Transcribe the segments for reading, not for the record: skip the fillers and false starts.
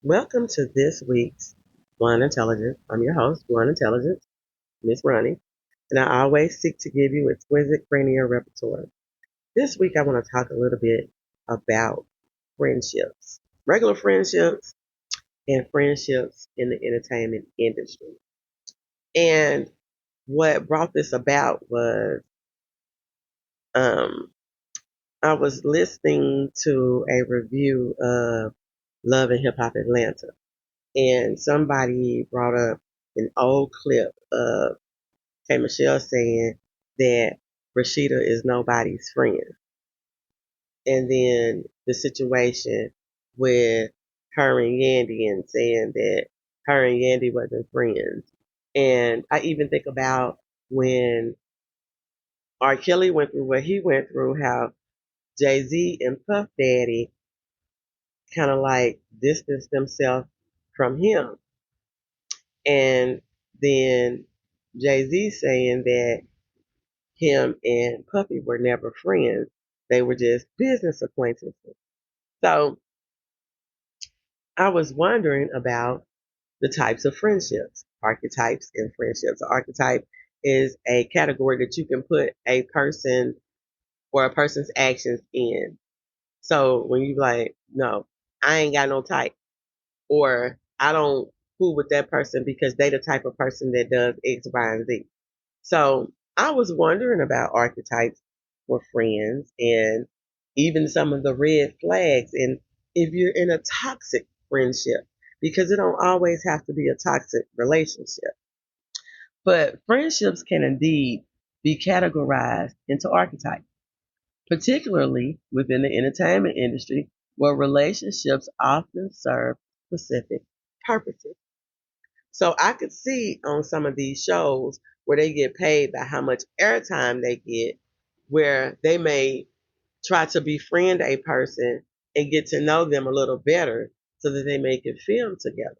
Welcome to this week's One Intelligence. I'm your host, One Intelligence, Miss Roni, and I always seek to give you exquisite cranial repertoire. This week, I want to talk a little bit about friendships, regular friendships, and friendships in the entertainment industry. And what brought this about was um, I was listening to a review of Love and Hip Hop Atlanta, and somebody brought up an old clip of K. Michelle saying that Rashida is nobody's friend. And then the situation with her and Yandy and saying that her and Yandy wasn't friends. And I even think about when R. Kelly went through what he went through, how Jay-Z and Puff Daddy kind of like distanced themselves from him. And then Jay-Z saying that him and Puffy were never friends. They were just business acquaintances. So I was wondering about the types of friendships, archetypes in friendships. An archetype is a category that you can put a person or a person's actions in. So when you like, no, I ain't got no type, or I don't fool with that person because they the type of person that does X, Y, and Z. So I was wondering about archetypes for friends and even some of the red flags. And if you're in a toxic friendship, because it don't always have to be a toxic relationship, but friendships can indeed be categorized into archetypes, particularly within the entertainment industry, where relationships often serve specific purposes. So I could see on some of these shows where they get paid by how much airtime they get, where they may try to befriend a person and get to know them a little better so that they may can film together.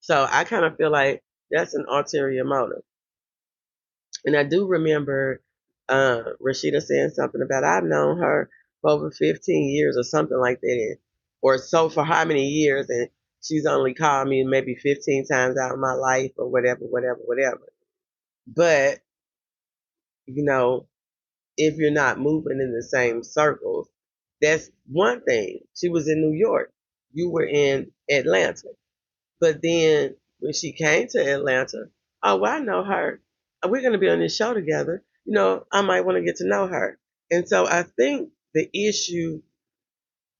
So I kind of feel like that's an ulterior motive. And I do remember Rashida saying something about I've known her for over 15 years or something like that, or so for how many years, and she's only called me maybe 15 times out of my life or whatever, whatever, whatever. But, you know, if you're not moving in the same circles, that's one thing. She was in New York. You were in Atlanta. But then when she came to Atlanta, oh, well, I know her. We're going to be on this show together. I might want to get to know her. And so I think the issue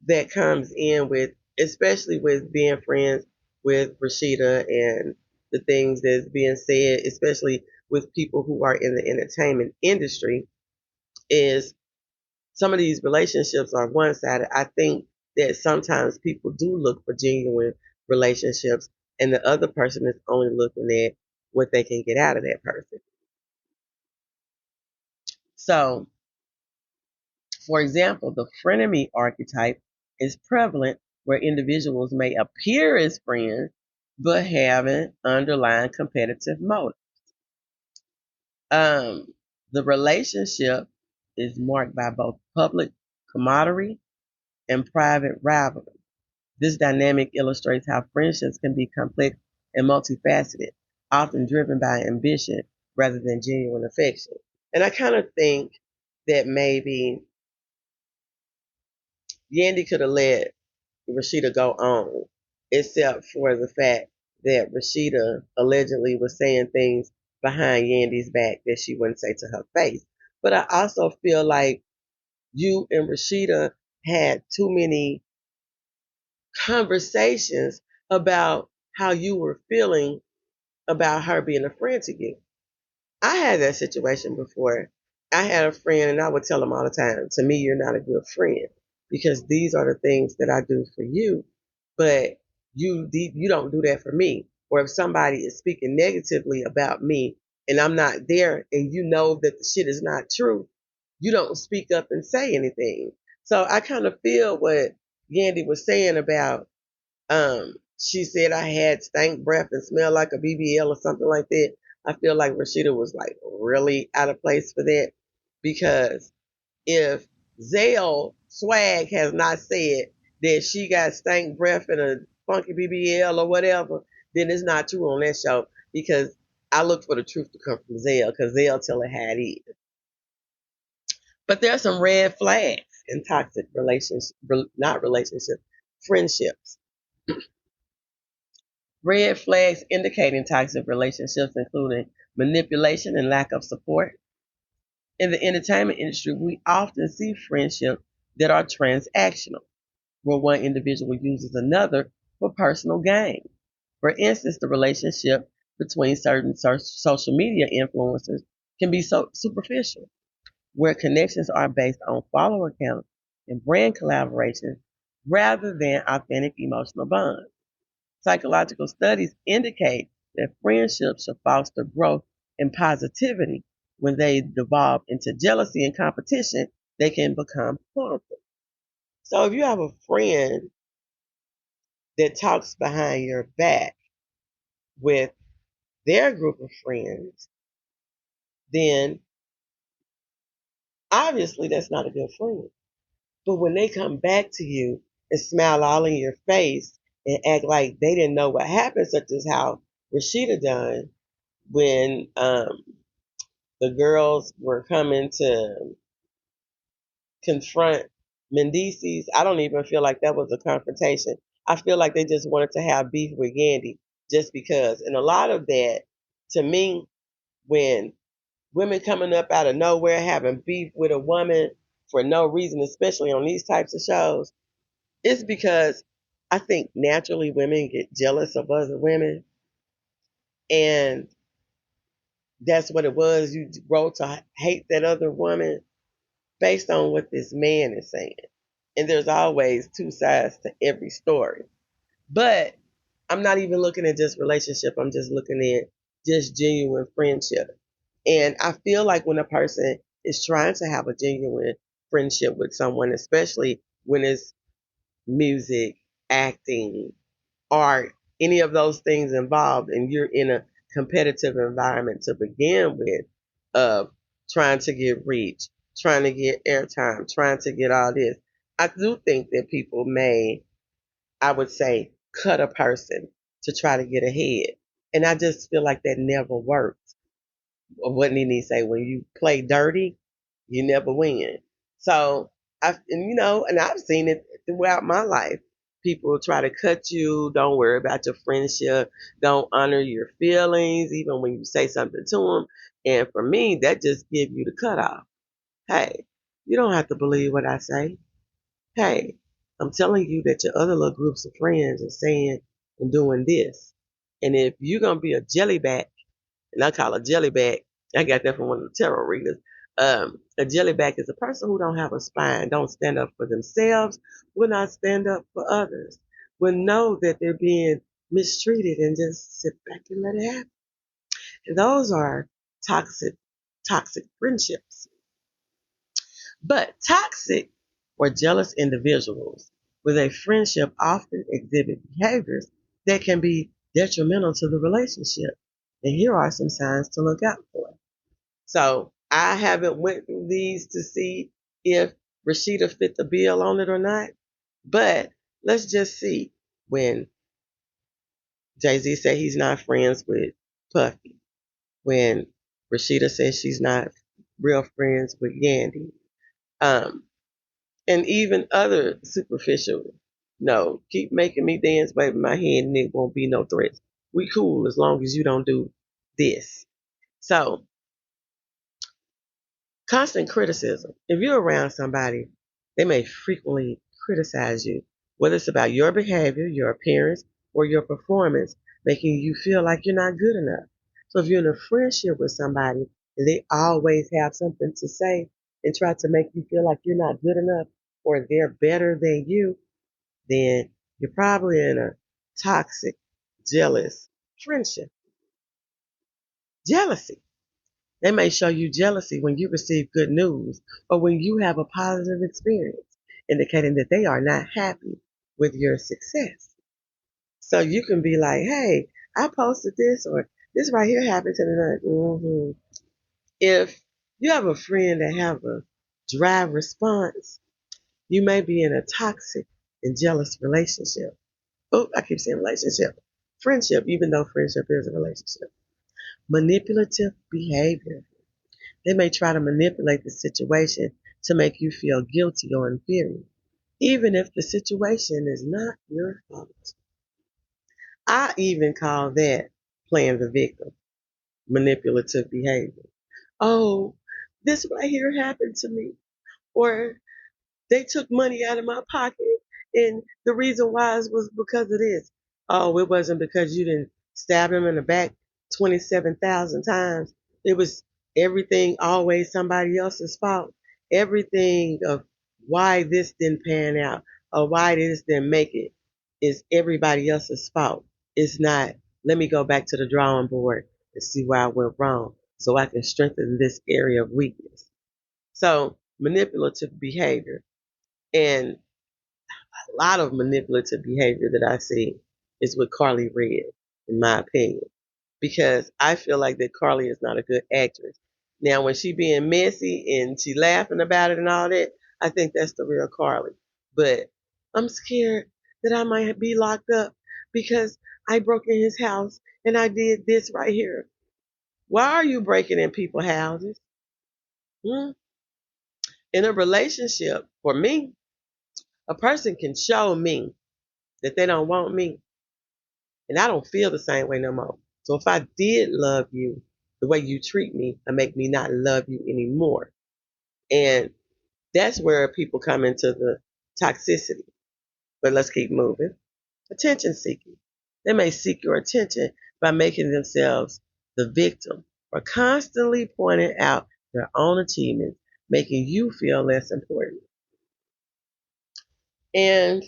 that comes in with, especially with being friends with Rashida and the things that's being said, especially with people who are in the entertainment industry, is some of these relationships are one sided. I think that sometimes people do look for genuine relationships and the other person is only looking at what they can get out of that person. So, for example, the frenemy archetype is prevalent where individuals may appear as friends but have an underlying competitive motive. Um, the relationship is marked by both public camaraderie and private rivalry. This dynamic illustrates how friendships can be complex and multifaceted, often driven by ambition rather than genuine affection. And I kind of think that maybe Yandy could have let Rashida go on, except for the fact that Rashida allegedly was saying things behind Yandy's back that she wouldn't say to her face. But I also feel like you and Rashida had too many conversations about how you were feeling about her being a friend to you. I had that situation before. I had a friend and I would tell him all the time, to me, you're not a good friend because these are the things that I do for you, but you don't do that for me. Or if somebody is speaking negatively about me and I'm not there and you know that the shit is not true, you don't speak up and say anything. So I kind of feel what Yandy was saying about she said I had stank breath and smelled like a BBL or something like that. I feel like Rashida was like really out of place for that because if Zell Swag has not said that she got stank breath and a funky BBL or whatever, then it's not true on that show because I look for the truth to come from Zell because Zell tell it how it is. But there are some red flags in toxic relationships, not relationships, friendships. Red flags indicating toxic relationships including manipulation and lack of support. In the entertainment industry, we often see friendships that are transactional, where one individual uses another for personal gain. For instance, the relationship between certain social media influencers can be so superficial, where connections are based on follower count and brand collaboration rather than authentic emotional bonds. Psychological studies indicate that friendships should foster growth and positivity. When they devolve into jealousy and competition, they can become harmful. So if you have a friend that talks behind your back with their group of friends, then obviously that's not a good friend. But when they come back to you and smile all in your face and act like they didn't know what happened, such as how Rashida done when the girls were coming to confront Mendices, I don't even feel like that was a confrontation. I feel like they just wanted to have beef with Yandy just because. And a lot of that, to me, when women coming up out of nowhere having beef with a woman for no reason, especially on these types of shows, it's because I think naturally women get jealous of other women. And that's what it was. You grow to hate that other woman based on what this man is saying. And there's always two sides to every story. But I'm not even looking at just relationship. I'm just looking at just genuine friendship. And I feel like when a person is trying to have a genuine friendship with someone, especially when it's music, acting, art, any of those things involved, and you're in a competitive environment to begin with, of trying to get reach, trying to get airtime, trying to get all this. I do think that people may, I would say, cut a person to try to get ahead. And I just feel like that never works. Or what did he say? When you play dirty, you never win. So and I've seen it throughout my life. People try to cut you. Don't worry about your friendship. Don't honor your feelings, even when you say something to them. And for me, that just gives you the cutoff. Hey, you don't have to believe what I say. Hey, I'm telling you that your other little groups of friends are saying and doing this. And if you're gonna be a jellyback, and I call a jellyback, I got that from one of the tarot readers. A jellyback is a person who don't have a spine, don't stand up for themselves, will not stand up for others, will know that they're being mistreated and just sit back and let it happen. And those are toxic, toxic friendships. But toxic or jealous individuals with a friendship often exhibit behaviors that can be detrimental to the relationship. And here are some signs to look out for. So I haven't went through these to see if Rashida fit the bill on it or not. But let's just see when Jay-Z said he's not friends with Puffy, when Rashida says she's not real friends with Yandy. Um, and even other superficial. No, keep making me dance, baby. My head and it won't be no threats. We cool as long as you don't do this. So, constant criticism. If you're around somebody, they may frequently criticize you, whether it's about your behavior, your appearance, or your performance, making you feel like you're not good enough. So if you're in a friendship with somebody and they always have something to say and try to make you feel like you're not good enough or they're better than you, then you're probably in a toxic, jealous friendship. Jealousy. They may show you jealousy when you receive good news or when you have a positive experience, indicating that they are not happy with your success. So you can be like, hey, I posted this or this right here happened to me. Mm-hmm. If you have a friend that have a dry response, you may be in a toxic in jealous relationship. Oh, I keep saying relationship. Friendship, even though friendship is a relationship. Manipulative behavior. They may try to manipulate the situation to make you feel guilty or inferior, even if the situation is not your fault. I even call that playing the victim, manipulative behavior. Oh, this right here happened to me. Or they took money out of my pocket, and the reason why was because of this. Oh, it wasn't because you didn't stab him in the back 27,000 times. It was everything always somebody else's fault. Everything of why this didn't pan out or why this didn't make it is everybody else's fault. It's not, let me go back to the drawing board and see where I went wrong so I can strengthen this area of weakness. So, manipulative behavior. And a lot of manipulative behavior that I see is with Carly Red, in my opinion, because I feel like that Carly is not a good actress. Now, when she being messy and she laughing about it and all that, I think that's the real Carly. But I'm scared that I might be locked up because I broke in his house and I did this right here. Why are you breaking in people's houses? Hmm? In a relationship, for me, a person can show me that they don't want me, and I don't feel the same way no more. So if I did love you, the way you treat me, I make me not love you anymore. And that's where people come into the toxicity. But let's keep moving. Attention seeking. They may seek your attention by making themselves the victim or constantly pointing out their own achievements, making you feel less important. And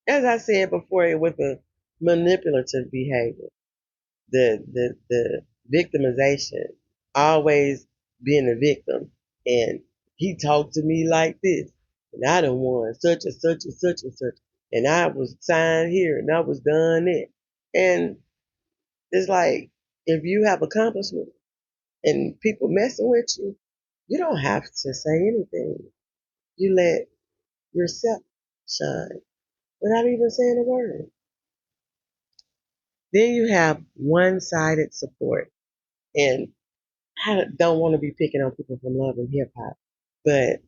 as I said before, with the manipulative behavior, the victimization, always being a victim. And he talked to me like this, and I done won such and such and such and such, and I was signed here, and I was done it. And it's like, if you have accomplishment and people messing with you, you don't have to say anything. You let yourself shine without even saying a word. Then you have one-sided support. And I don't want to be picking on people from Love and Hip Hop, but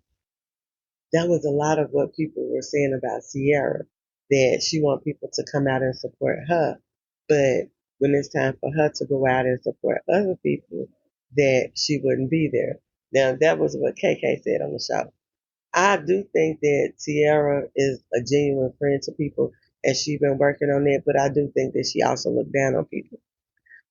that was a lot of what people were saying about Sierra, that she want people to come out and support her, but when it's time for her to go out and support other people, that she wouldn't be there. Now that was what KK said on the show. I do think that Sierra is a genuine friend to people, and she's been working on it, but I do think that she also looked down on people.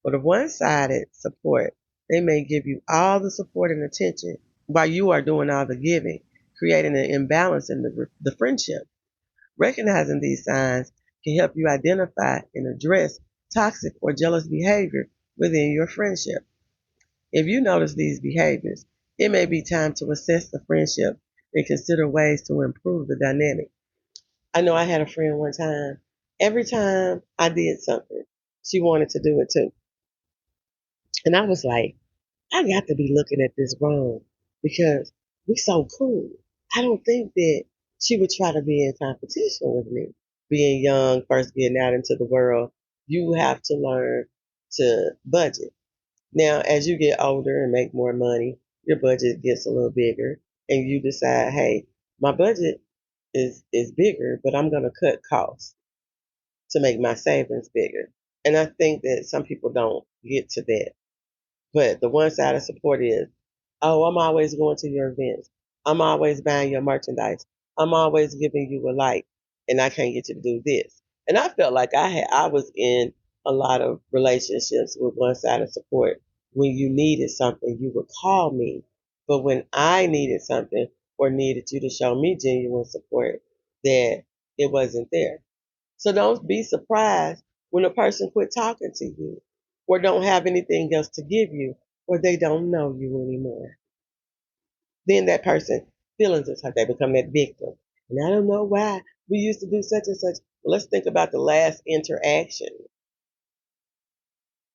With a one-sided support, they may give you all the support and attention while you are doing all the giving, creating an imbalance in the friendship. Recognizing these signs can help you identify and address toxic or jealous behavior within your friendship. If you notice these behaviors, it may be time to assess the friendship and consider ways to improve the dynamic. I know I had a friend one time, every time I did something, she wanted to do it too. And I was like, I got to be looking at this wrong because we so cool. I don't think that she would try to be in competition with me. Being young, first getting out into the world, you have to learn to budget. Now, as you get older and make more money, your budget gets a little bigger, and you decide, hey, my budget is bigger, but I'm going to cut costs to make my savings bigger. And I think that some people don't get to that. But the one side of support is, oh, I'm always going to your events. I'm always buying your merchandise. I'm always giving you a like, and I can't get you to do this. And I felt like I was in a lot of relationships with one side of support. When you needed something, you would call me. But when I needed something or needed you to show me genuine support, that it wasn't there. So don't be surprised when a person quit talking to you or don't have anything else to give you or they don't know you anymore. Then that person feelings is hurt. They become that victim. And I don't know why we used to do such and such. Well, let's think about the last interaction.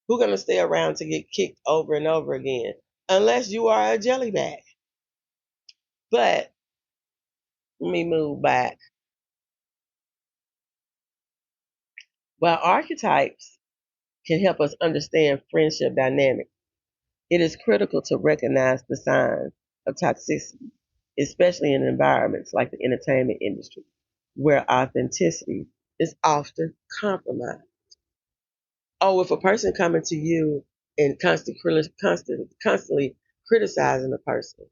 Who's going to stay around to get kicked over and over again? Unless you are a jellyback. But Let me move back. While archetypes can help us understand friendship dynamics, it is critical to recognize the signs of toxicity, especially in environments like the entertainment industry, where authenticity is often compromised. Oh, if a person coming to you and constantly criticizing a person,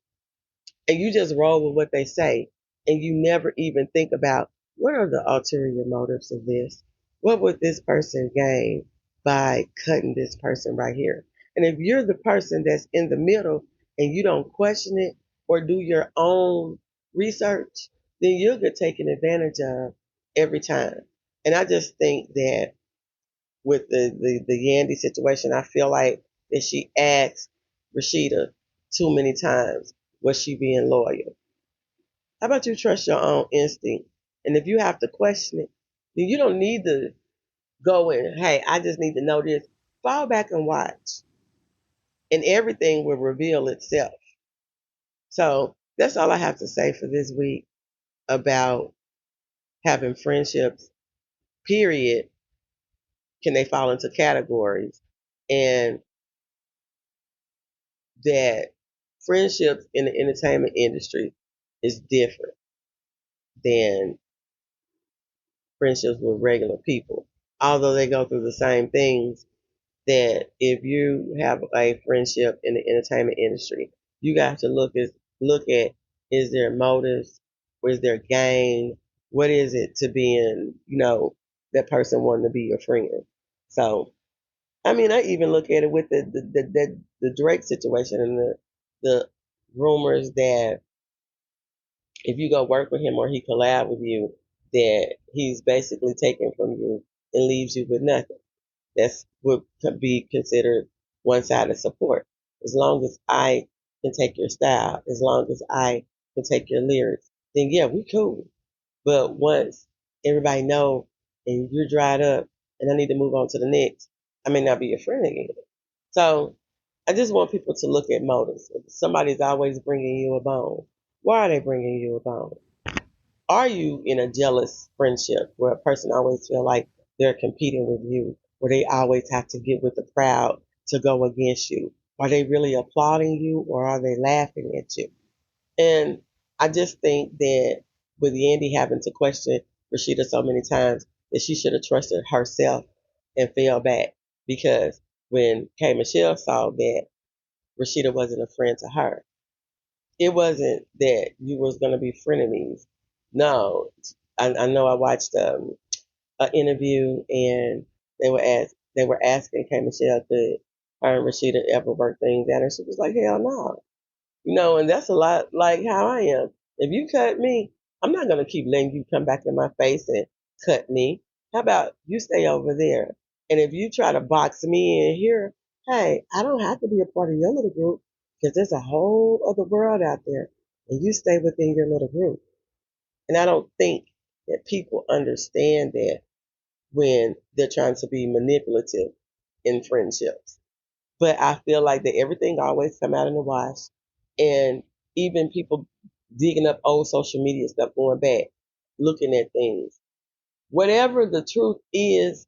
and you just roll with what they say, and you never even think about what are the ulterior motives of this? What would this person gain by cutting this person right here? And if you're the person that's in the middle and you don't question it or do your own research, then you'll get taken advantage of every time. And I just think that with the Yandy situation, I feel like that she asked Rashida too many times, was she being loyal? How about you trust your own instinct? And if you have to question it, then you don't need to go in, hey, I just need to know this. Fall back and watch. And everything will reveal itself. So that's all I have to say for this week about having friendships, period. Can they fall into categories? And that friendships in the entertainment industry is different than friendships with regular people. Although they go through the same things, that if you have a friendship in the entertainment industry, you got to look at is there motives, or is there gain? What is it to being, that person wanting to be your friend? So I mean, I even look at it with the Drake situation and the rumors that if you go work with him or he collab with you, that he's basically taken from you and leaves you with nothing. That's would be considered one-sided support. As long as I can take your style, as long as I can take your lyrics, then yeah, we cool. But once everybody know and you're dried up and I need to move on to the next, I may not be your friend again. So I just want people to look at motives. If somebody's always bringing you a bone, why are they bringing you a bone? Are you in a jealous friendship where a person always feel like they're competing with you, where they always have to get with the crowd to go against you? Are they really applauding you or are they laughing at you? And I just think that with Yandy having to question Rashida so many times, that she should have trusted herself and fell back. Because when K. Michelle saw that Rashida wasn't a friend to her, it wasn't that you was going to be frenemies. No, I know I watched an interview and they were asking K. Michelle could her and Rashida ever work things out, and she was like, hell no. And that's a lot like how I am. If you cut me, I'm not going to keep letting you come back in my face and cut me. How about you stay over there? And if you try to box me in here, hey, I don't have to be a part of your little group because there's a whole other world out there and you stay within your little group. And I don't think that people understand that when they're trying to be manipulative in friendships. But I feel like that everything always come out in the wash. And even people digging up old social media stuff, going back, looking at things. Whatever the truth is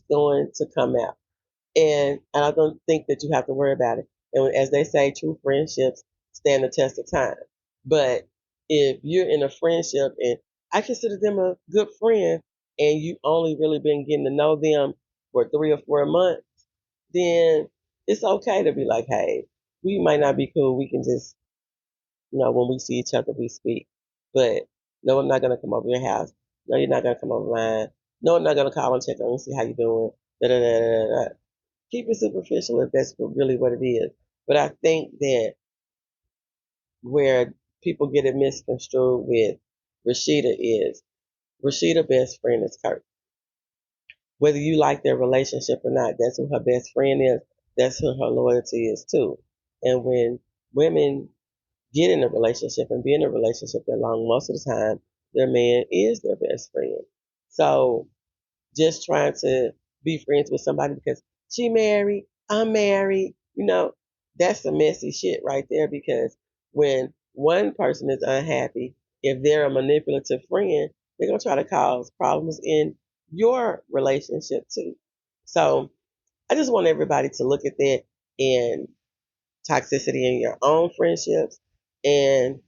going to come out. And I don't think that you have to worry about it. And as they say, true friendships stand the test of time. But if you're in a friendship and I consider them a good friend and you only really been getting to know them for 3 or 4 months, then it's okay to be like, hey, we might not be cool. We can just, when we see each other, we speak. But no, I'm not going to come over your house. No, you're not going to come over mine. No, I'm not going to call and check on you, see how you doing. Da, da, da, da, da. Keep it superficial if that's really what it is. But I think that where people get it misconstrued with Rashida is Rashida best friend is Kurt. Whether you like their relationship or not, that's who her best friend is. That's who her loyalty is too. And when women get in a relationship and be in a relationship that long, most of the time, their man is their best friend. So just trying to be friends with somebody because she married, I'm married, that's some messy shit right there because when one person is unhappy, if they're a manipulative friend, they're going to try to cause problems in your relationship too. So I just want everybody to look at that and toxicity in your own friendships. And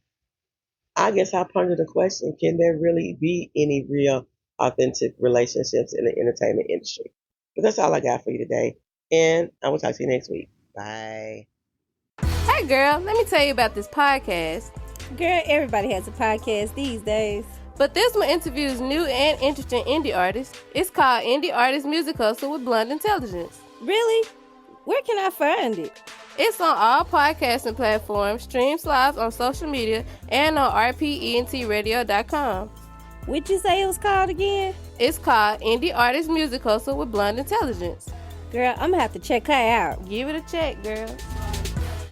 I guess I'll ponder the question, can there really be any real authentic relationships in the entertainment industry? But that's all I got for you today. And I will talk to you next week. Bye. Hey girl, let me tell you about this podcast. Girl, everybody has a podcast these days. But this one interviews new and interesting indie artists. It's called Indie Artist Music Hustle with Blonde Intelligence. Really? Where can I find it? It's on all podcasting platforms, streams live on social media, and on rpentradio.com. What'd you say it was called again? It's called Indie Artist Music Hustle with Blonde Intelligence. Girl, I'm gonna have to check her out. Give it a check, girl.